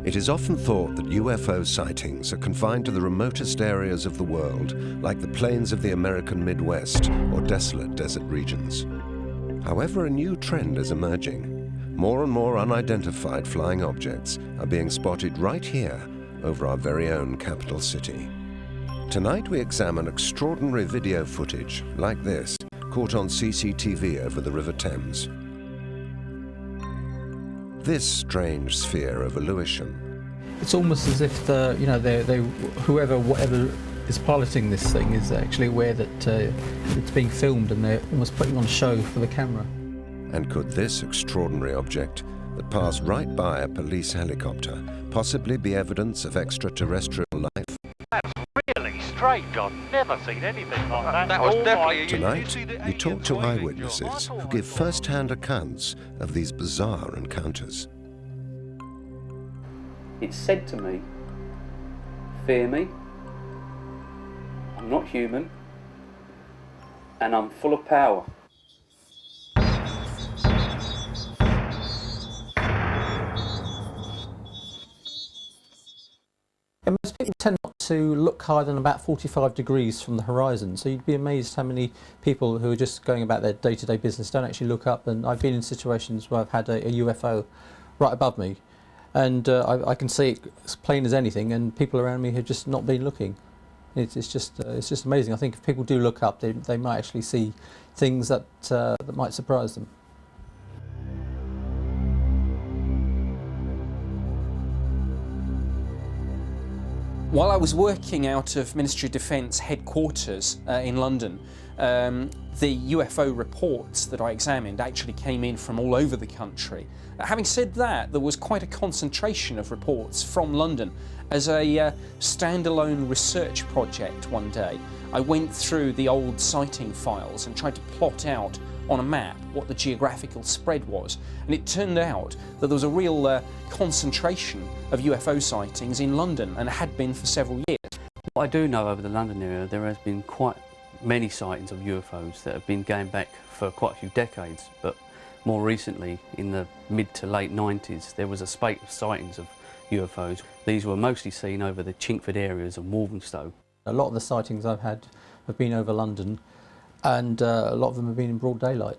It is often thought that UFO sightings are confined to the remotest areas of the world, like the plains of the American Midwest or desolate desert regions. However, a new trend is emerging. More and more unidentified flying objects are being spotted right here over our very own capital city. Tonight we examine extraordinary video footage like this, caught on CCTV over the River Thames. This strange sphere over Lewisham. It's almost as if whatever is piloting this thing is actually aware that it's being filmed, and they're almost putting on a show for the camera. And could this extraordinary object that passed right by a police helicopter possibly be evidence of extraterrestrial life? That's really strange. I've never seen anything like that. That was definitely... Tonight, we talk to eyewitnesses who give first-hand accounts of these bizarre encounters. It said to me, "Fear me, I'm not human, and I'm full of power." And most people tend not to look higher than about 45 degrees from the horizon, so you'd be amazed how many people who are just going about their day-to-day business don't actually look up. And I've been in situations where I've had a UFO right above me, and I can see it as plain as anything, and people around me have just not been looking. It's just amazing. I think if people do look up, they might actually see things that might surprise them. While I was working out of Ministry of Defence headquarters in London, the UFO reports that I examined actually came in from all over the country. Having said that, there was quite a concentration of reports from London. As a standalone research project one day, I went through the old sighting files and tried to plot out on a map what the geographical spread was, and it turned out that there was a real concentration of UFO sightings in London, and had been for several years. What I do know over the London area, there has been quite many sightings of UFOs that have been going back for quite a few decades, but more recently, in the mid to late 90s, there was a spate of sightings of UFOs. These were mostly seen over the Chinkford areas of Walthamstow. A lot of the sightings I've had have been over London, and a lot of them have been in broad daylight.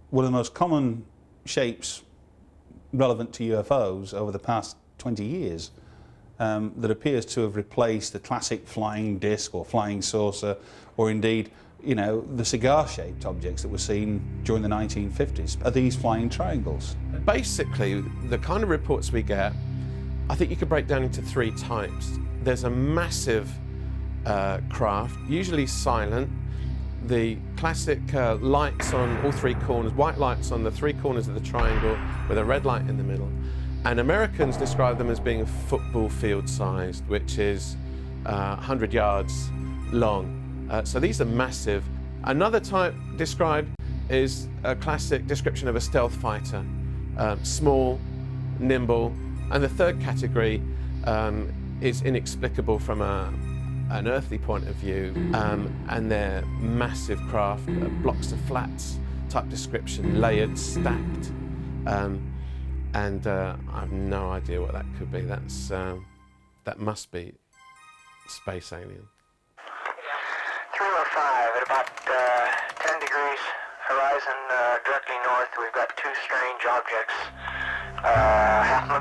One of the most common shapes relevant to UFOs over the past 20 years that appears to have replaced the classic flying disc or flying saucer, or indeed, you know, the cigar-shaped objects that were seen during the 1950s, are these flying triangles. Basically, the kind of reports we get, I think you could break down into three types. There's a massive craft, usually silent, the classic lights on all three corners, white lights on the three corners of the triangle with a red light in the middle. And Americans describe them as being football field sized, which is 100 yards long. So these are massive. Another type described is a classic description of a stealth fighter, small, nimble. And the third category is inexplicable from an earthly point of view, and they're massive craft, blocks of flats type description, layered, stacked, and I have no idea what that could be. That must be space alien. 305 at about 10 degrees horizon directly north. We've got two strange objects.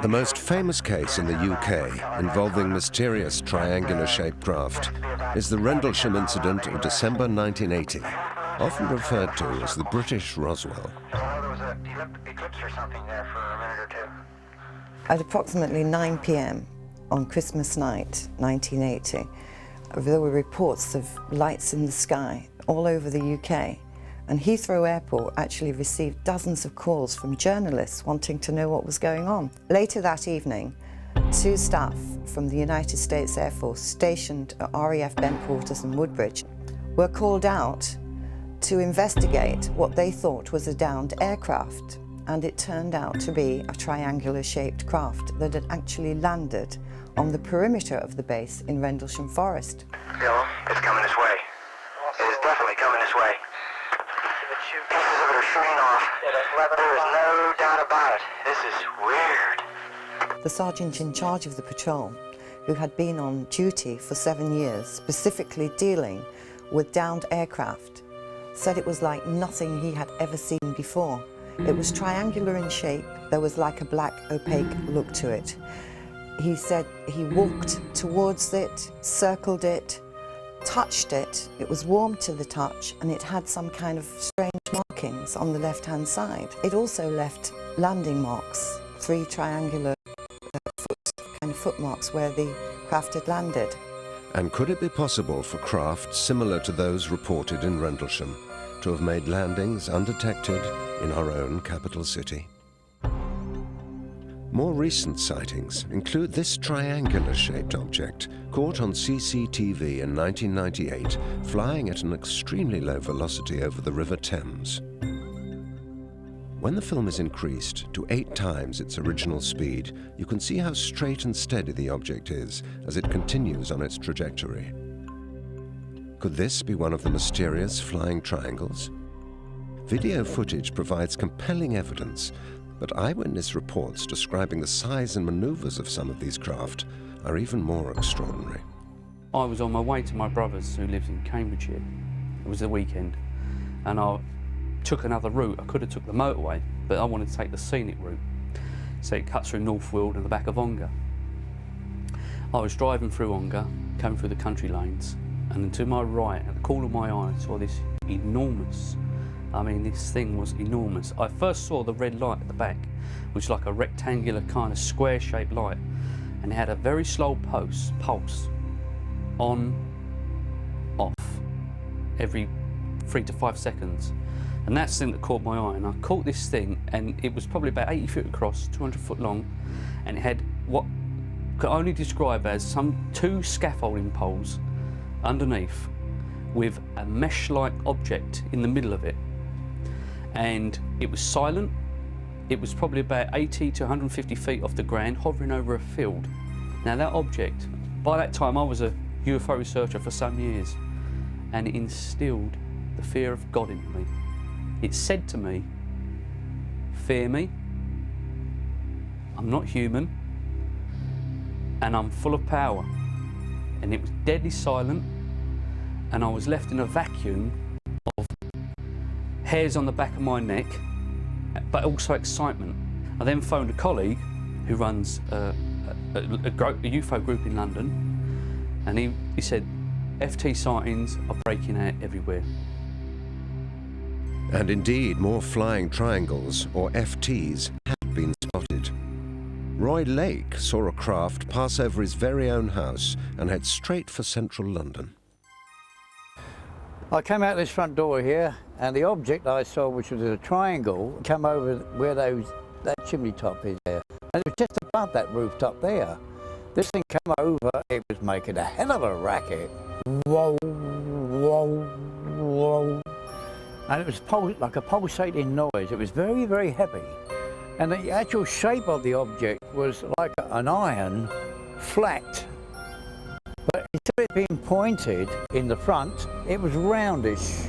The most famous case in the UK involving mysterious triangular-shaped craft is the Rendlesham incident of December 1980, often referred to as the British Roswell. There was an eclipse or something there for a minute or two. At approximately 9 p.m. on Christmas night, 1980, there were reports of lights in the sky all over the UK. And Heathrow Airport actually received dozens of calls from journalists wanting to know what was going on. Later that evening, two staff from the United States Air Force stationed at RAF Bentwaters and Woodbridge were called out to investigate what they thought was a downed aircraft. And it turned out to be a triangular-shaped craft that had actually landed on the perimeter of the base in Rendlesham Forest. Bill, it's coming this way. It is definitely coming this way. Pieces of it are shooting off. There is no doubt about it. This is weird. The sergeant in charge of the patrol, who had been on duty for 7 years, specifically dealing with downed aircraft, said it was like nothing he had ever seen before. It was triangular in shape. There was like a black, opaque look to it. He said he walked towards it, circled it, touched it. It was warm to the touch, and it had some kind of strange markings on the left-hand side. It also left landing marks, 3 triangular footmarks where the craft had landed. And could it be possible for craft similar to those reported in Rendlesham to have made landings undetected in our own capital city? More recent sightings include this triangular-shaped object caught on CCTV in 1998, flying at an extremely low velocity over the River Thames. When the film is increased to 8 times its original speed, you can see how straight and steady the object is as it continues on its trajectory. Could this be one of the mysterious flying triangles? Video footage provides compelling evidence, but eyewitness reports describing the size and maneuvers of some of these craft are even more extraordinary. I was on my way to my brother's, who lives in Cambridgeshire. It was the weekend, and I took another route. I could have took the motorway, but I wanted to take the scenic route. So it cuts through North Weald and the back of Ongar. I was driving through Ongar, coming through the country lanes, and to my right, at the corner of my eye, I saw this enormous, this thing was enormous. I first saw the red light at the back, which was like a rectangular kind of square-shaped light, and it had a very slow pulse, on, off, every 3 to 5 seconds. And that's the thing that caught my eye, and I caught this thing, and it was probably about 80 foot across, 200 foot long, and it had what could only describe as 2 scaffolding poles underneath with a mesh-like object in the middle of it. And it was silent. It was probably about 80 to 150 feet off the ground, hovering over a field. Now that object, by that time I was a UFO researcher for some years, and it instilled the fear of God into me. It said to me, fear me, I'm not human, and I'm full of power. And it was deadly silent, and I was left in a vacuum of hairs on the back of my neck, but also excitement. I then phoned a colleague who runs a UFO group in London, and he said, FT sightings are breaking out everywhere. And indeed, more flying triangles, or FTs, have been spotted. Roy Lake saw a craft pass over his very own house and head straight for central London. I came out this front door here, and the object I saw, which was a triangle, came over where that chimney top is there. And it was just above that rooftop there. This thing came over, it was making a hell of a racket. Whoa, whoa, whoa. And it was like a pulsating noise. It was very, very heavy. And the actual shape of the object was like an iron, flat. But instead of it being pointed in the front, it was roundish.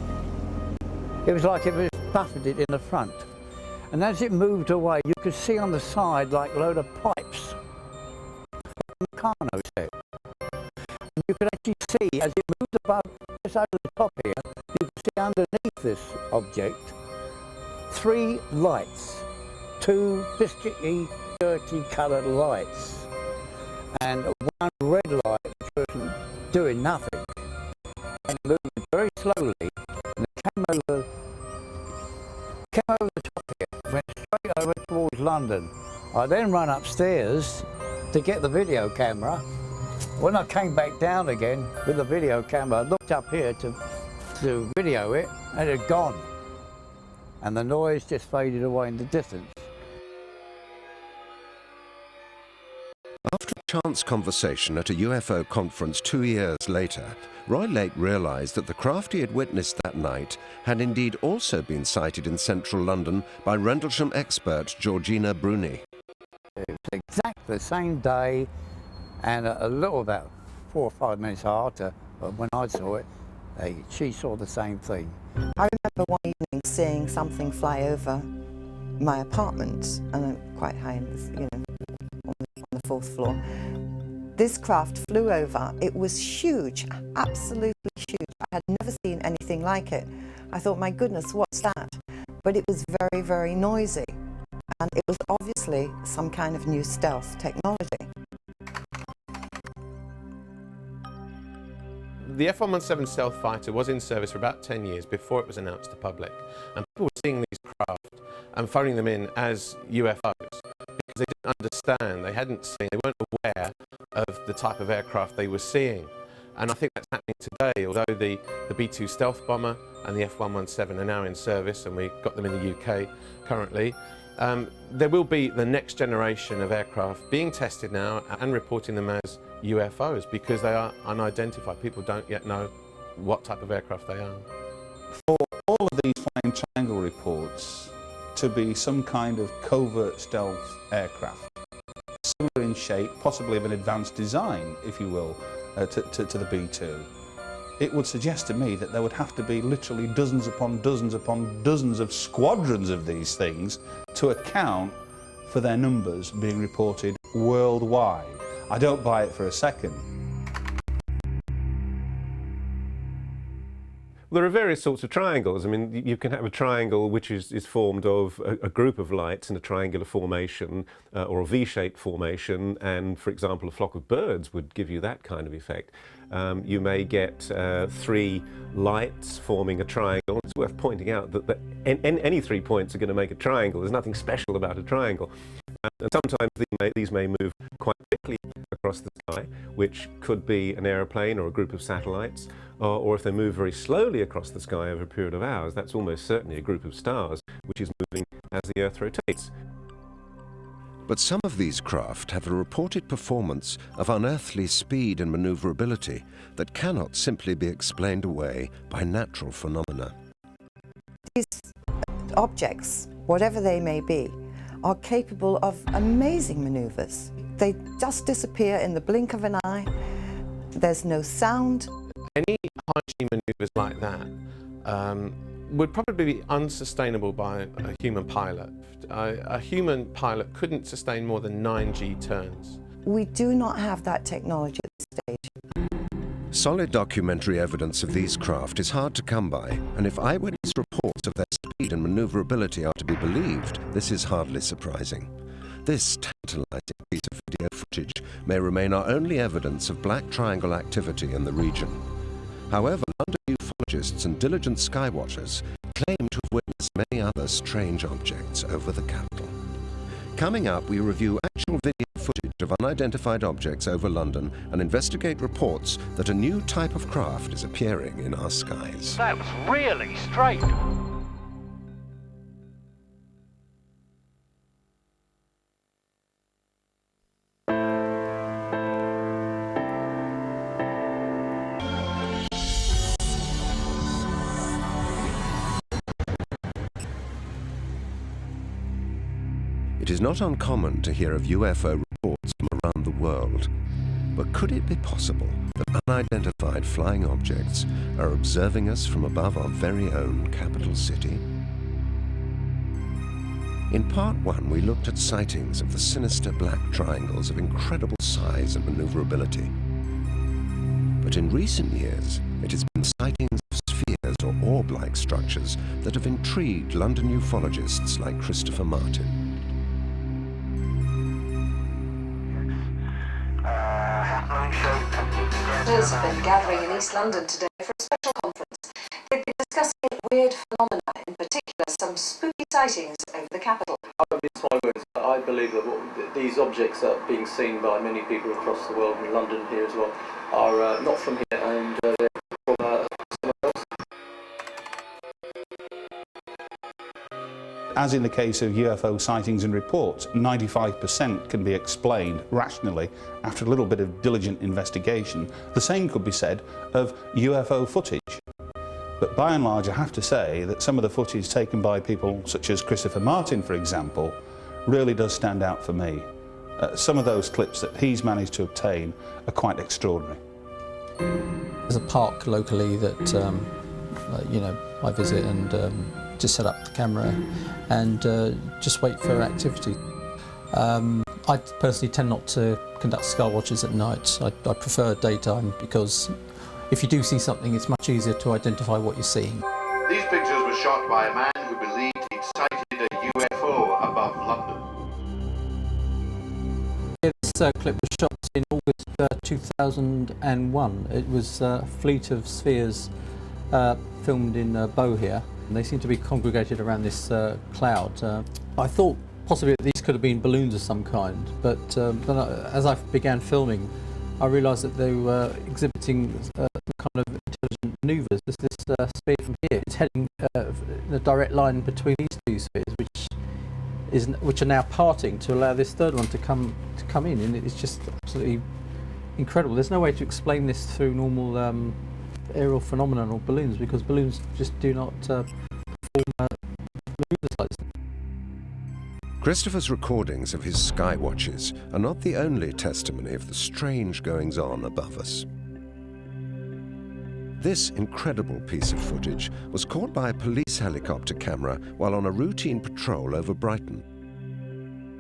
It was like it was buffeted in the front. And as it moved away, you could see on the side like a load of pipes from the Carno set. And you could actually see, as it moved above, just over the top here, you could see underneath this object 3 lights, 2 biscuity, dirty coloured lights, and 1 red light which wasn't doing nothing. And it moved very slowly, and it came over the top here, went straight over towards London. I then ran upstairs to get the video camera. When I came back down again with the video camera, I looked up here to video it, and it had gone. And the noise just faded away in the distance. After a chance conversation at a UFO conference 2 years later, Roy Lake realised that the craft he had witnessed that night had indeed also been sighted in central London by Rendlesham expert Georgina Bruni. It was exactly the same day, and a little about 4 or 5 minutes after, when I saw it, she saw the same thing. I remember one evening seeing something fly over my apartment, and I'm quite high in the, on the 4th floor. This craft flew over. It was huge, absolutely huge. I had never seen anything like it. I thought, my goodness, what's that? But it was very, very noisy. And it was obviously some kind of new stealth technology. The F-117 stealth fighter was in service for about 10 years before it was announced to the public. And people were seeing these craft and phoning them in as UFOs because they didn't understand, they hadn't seen, they weren't aware of the type of aircraft they were seeing. And I think that's happening today, although the B-2 stealth bomber and the F-117 are now in service, and we've got them in the UK currently. There will be the next generation of aircraft being tested now and reporting them as UFOs because they are unidentified. People don't yet know what type of aircraft they are. For all of these flying triangle reports to be some kind of covert stealth aircraft, similar in shape, possibly of an advanced design, if you will, to the B-2, it would suggest to me that there would have to be literally dozens upon dozens upon dozens of squadrons of these things to account for their numbers being reported worldwide. I don't buy it for a second. There are various sorts of triangles. I mean, you can have a triangle which is formed of a group of lights in a triangular formation or a V-shaped formation, and, for example, a flock of birds would give you that kind of effect. You may get 3 lights forming a triangle. It's worth pointing out that any 3 points are going to make a triangle. There's nothing special about a triangle. And sometimes these may move quite quickly across the sky, which could be an aeroplane or a group of satellites, or if they move very slowly across the sky over a period of hours, that's almost certainly a group of stars, which is moving as the Earth rotates. But some of these craft have a reported performance of unearthly speed and maneuverability that cannot simply be explained away by natural phenomena. These objects, whatever they may be, are capable of amazing maneuvers. They just disappear in the blink of an eye. There's no sound. Any high-G manoeuvres like that would probably be unsustainable by a human pilot. A human pilot couldn't sustain more than 9G turns. We do not have that technology at this stage. Solid documentary evidence of these craft is hard to come by, and if eyewitness reports of their speed and maneuverability are to be believed, this is hardly surprising. This tantalizing piece of video footage may remain our only evidence of black triangle activity in the region. However, London ufologists and diligent skywatchers claim to have witnessed many other strange objects over the capital. Coming up, we review actual video footage of unidentified objects over London and investigate reports that a new type of craft is appearing in our skies. That was really straight. It is not uncommon to hear of UFO reports from around the world, but could it be possible that unidentified flying objects are observing us from above our very own capital city? In part 1, we looked at sightings of the sinister black triangles of incredible size and maneuverability. But in recent years, it has been sightings of spheres or orb-like structures that have intrigued London ufologists like Christopher Martin. Visitors have been gathering in East London today for a special conference. They've been discussing weird phenomena, in particular some spooky sightings over the capital. I believe that these objects that are being seen by many people across the world, in London here as well, are not from here, and they're from somewhere else. As in the case of UFO sightings and reports, 95% can be explained rationally after a little bit of diligent investigation. The same could be said of UFO footage. But by and large, I have to say that some of the footage taken by people such as Christopher Martin, for example, really does stand out for me. Some of those clips that he's managed to obtain are quite extraordinary. There's a park locally that I visit and just set up the camera and just wait for activity. I personally tend not to conduct sky watches at night. I prefer daytime because if you do see something, it's much easier to identify what you're seeing. These pictures were shot by a man who believed he'd sighted a UFO above London. This clip was shot in August 2001. It was a fleet of spheres filmed in Bow here. And they seem to be congregated around this cloud. I thought possibly that these could have been balloons of some kind, but as I began filming, I realised that they were exhibiting kind of intelligent manoeuvres. This sphere from here, it's heading in a direct line between these two spheres, which are now parting to allow this third one to come in, and it's just absolutely incredible. There's no way to explain this through normal aerial phenomenon or balloons, because balloons just do not perform maneuvers like this. Christopher's recordings of his sky watches are not the only testimony of the strange goings-on above us. This incredible piece of footage was caught by a police helicopter camera while on a routine patrol over Brighton.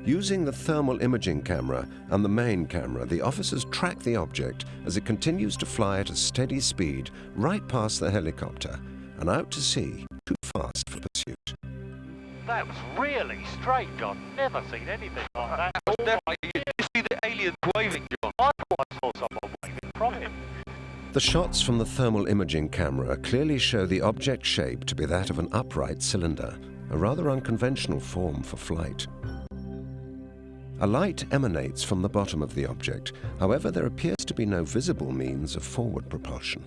Using the thermal imaging camera and the main camera, the officers track the object as it continues to fly at a steady speed right past the helicopter and out to sea, too fast for pursuit. That was really strange. I've never seen anything like that. Definitely. Did you see the alien waving, John? I thought I saw someone waving from him. The shots from the thermal imaging camera clearly show the object shape to be that of an upright cylinder, a rather unconventional form for flight. A light emanates from the bottom of the object. However, there appears to be no visible means of forward propulsion.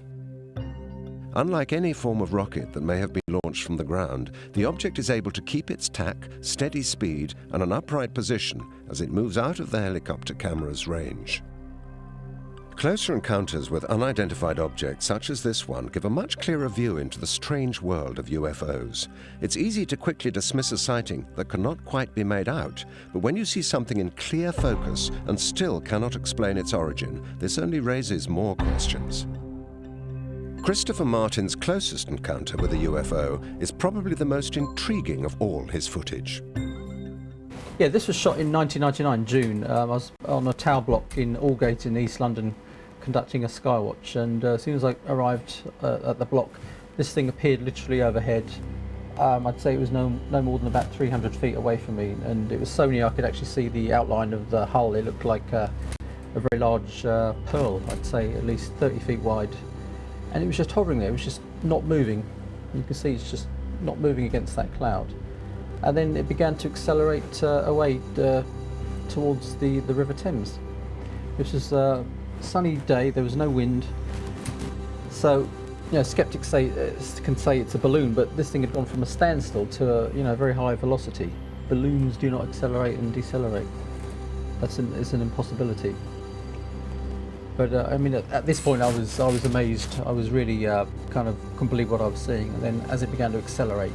Unlike any form of rocket that may have been launched from the ground, the object is able to keep its tack, steady speed, and an upright position as it moves out of the helicopter camera's range. Closer encounters with unidentified objects such as this one give a much clearer view into the strange world of UFOs. It's easy to quickly dismiss a sighting that cannot quite be made out, but when you see something in clear focus and still cannot explain its origin, this only raises more questions. Christopher Martin's closest encounter with a UFO is probably the most intriguing of all his footage. Yeah, this was shot in 1999, June. I was on a tower block in Aldgate in East London conducting a sky watch, and as soon as I arrived at the block, this thing appeared literally overhead. I'd say it was no more than about 300 feet away from me, and it was so near I could actually see the outline of the hull. It looked like a very large pearl, I'd say at least 30 feet wide. And it was just hovering there, it was just not moving. You can see it's just not moving against that cloud. And then it began to accelerate away towards the River Thames. It was a sunny day, there was no wind. So, you know, skeptics can say it's a balloon, but this thing had gone from a standstill to a very high velocity. Balloons do not accelerate and decelerate. It's an impossibility. But I mean, at this point, I was amazed. I was really kind of couldn't believe what I was seeing. And then, as it began to accelerate,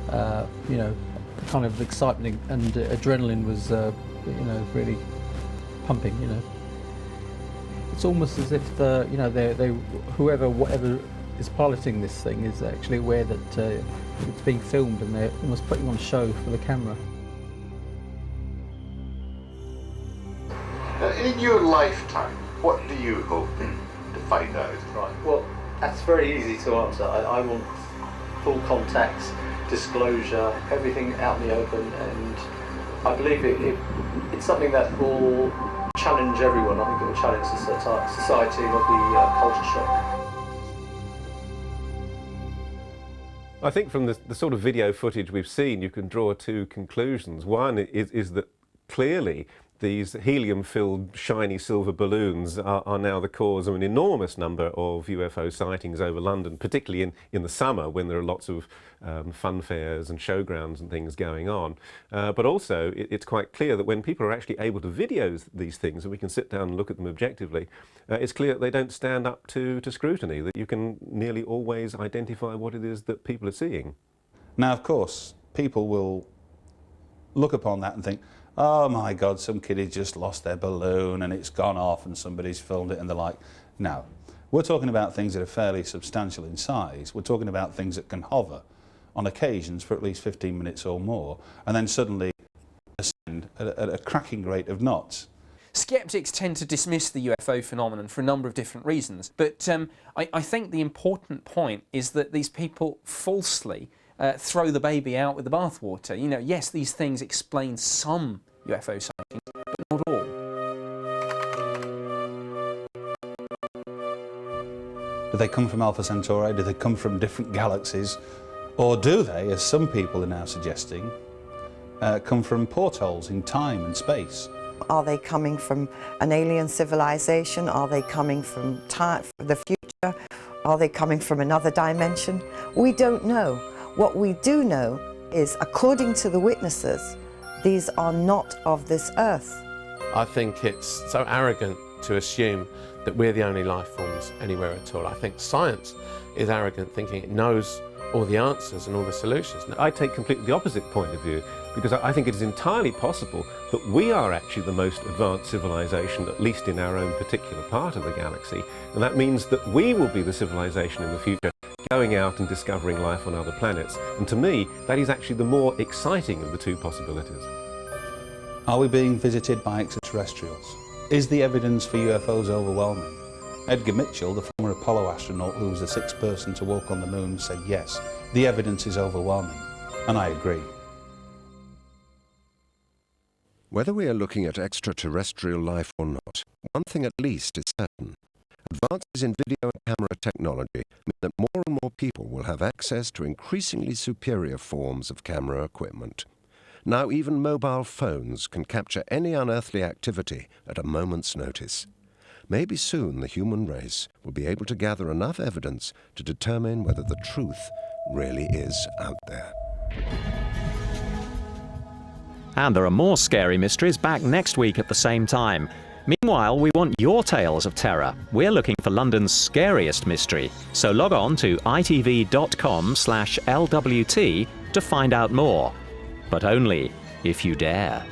kind of excitement and adrenaline was, really pumping. It's almost as if whoever is piloting this thing is actually aware that it's being filmed, and they're almost putting on a show for the camera. In your lifetime, what do you hope to find out? Right, well, that's very easy to answer. I want full contacts, disclosure, everything out in the open, and I believe it's something that will challenge everyone. I think it will challenge the society of the culture shock. I think from the sort of video footage we've seen, you can draw two conclusions. One is that clearly these helium-filled shiny silver balloons are now the cause of an enormous number of UFO sightings over London, particularly in the summer when there are lots of fun fairs and showgrounds and things going on. But also, it's quite clear that when people are actually able to video these things and we can sit down and look at them objectively, it's clear that they don't stand up to scrutiny, that you can nearly always identify what it is that people are seeing. Now, of course, people will look upon that and think, oh my God, some kid has just lost their balloon and it's gone off and somebody's filmed it and the like. No, we're talking about things that are fairly substantial in size. We're talking about things that can hover on occasions for at least 15 minutes or more, and then suddenly ascend at a cracking rate of knots. Skeptics tend to dismiss the UFO phenomenon for a number of different reasons, but I think the important point is that these people falsely throw the baby out with the bathwater. You know, yes, these things explain some UFO sightings, but not all. Do they come from Alpha Centauri? Do they come from different galaxies? Or do they, as some people are now suggesting, come from portholes in time and space? Are they coming from an alien civilization? Are they coming from the future? Are they coming from another dimension? We don't know. What we do know is, according to the witnesses, these are not of this earth. I think it's so arrogant to assume that we're the only life forms anywhere at all. I think science is arrogant, thinking it knows all the answers and all the solutions. I take completely the opposite point of view, because I think it is entirely possible that we are actually the most advanced civilization, at least in our own particular part of the galaxy, and that means that we will be the civilization in the future going out and discovering life on other planets. And to me, that is actually the more exciting of the two possibilities. Are we being visited by extraterrestrials? Is the evidence for UFOs overwhelming? Edgar Mitchell, the former Apollo astronaut who was the sixth person to walk on the moon, said yes, the evidence is overwhelming, and I agree. Whether we are looking at extraterrestrial life or not, one thing at least is certain. Advances in video and camera technology mean that more and more people will have access to increasingly superior forms of camera equipment. Now even mobile phones can capture any unearthly activity at a moment's notice. Maybe soon the human race will be able to gather enough evidence to determine whether the truth really is out there. And there are more scary mysteries back next week at the same time. Meanwhile, we want your tales of terror. We're looking for London's scariest mystery. So log on to itv.com/LWT to find out more. But only if you dare.